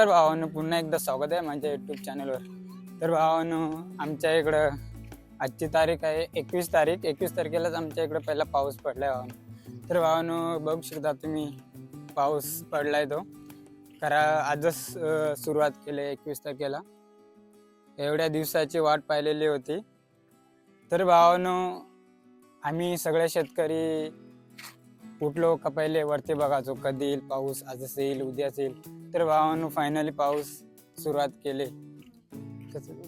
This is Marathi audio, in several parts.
नमस्कार भावांनो, पुन्हा एकदा स्वागत आहे माझ्या यूट्यूब चॅनलवर. तर भावांनो, आमच्या इकडं आजची तारीख आहे 21 तारीख. 21 तारखेलाच आमच्या इकडं पहिला पाऊस पडला आहे भावांनो. तर भावांनो, बघू शकता तुम्ही पाऊस पडलाय तो. आजच सुरुवात केली 21 तारखेला. एवढ्या दिवसाची वाट पाहिलेली होती. तर भावांनो, आम्ही सगळे शेतकरी उठलो का पहिले वरती बघायचो कधी येईल पाऊस, आजच येईल उद्याच येईल. तर भावांनो, फायनली पाऊस सुरुवात केली.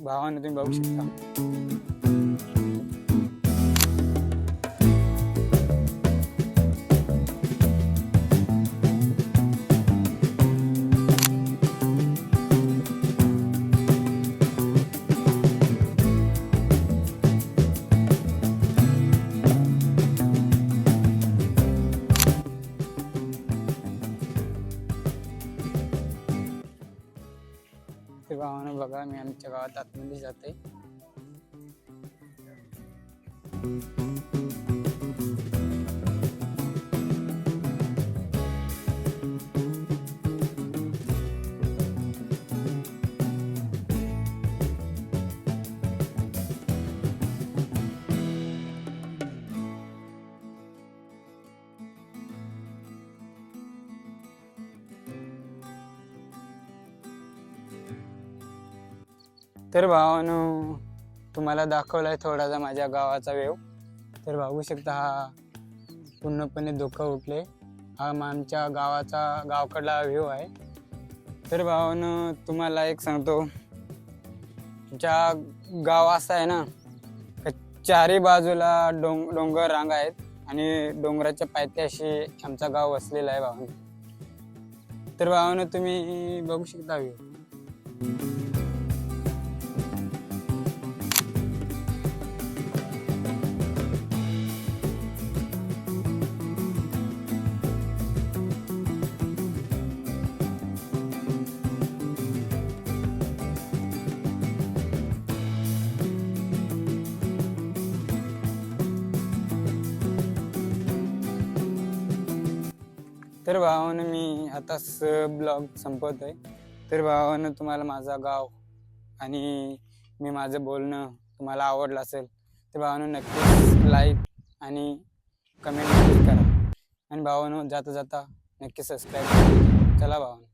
भावांनो, तुम्ही बघू शकता. ते भावांनो बघा, मी आमच्या गावात आतमध्ये जाते. तर भावांनो, तुम्हाला दाखवलाय थोडासा माझ्या गावाचा व्ह्यू. तर बघू शकता, हा पूर्णपणे धुकं उठले. हा आमच्या गावाकडला व्ह्यू आहे. तर भावांनो, तुम्हाला एक सांगतो, आमच्या गाव असं आहे ना, चारी बाजूला डोंगर रांग आहेत आणि डोंगराच्या पायथ्याशी आमचा गाव वसलेला आहे भावांनो. तर भावांनो, तुम्ही बघू शकता व्ह्यू. तर भावानं, मी आताच ब्लॉग संपवत आहे. तर भावानं, तुम्हाला माझा गाव आणि मी माझं बोलणं तुम्हाला आवडलं असेल तर भावानं नक्कीच लाईक आणि कमेंट करा. आणि भावानं, जाता जाता नक्की सबस्क्राईब करा. चला भावानं.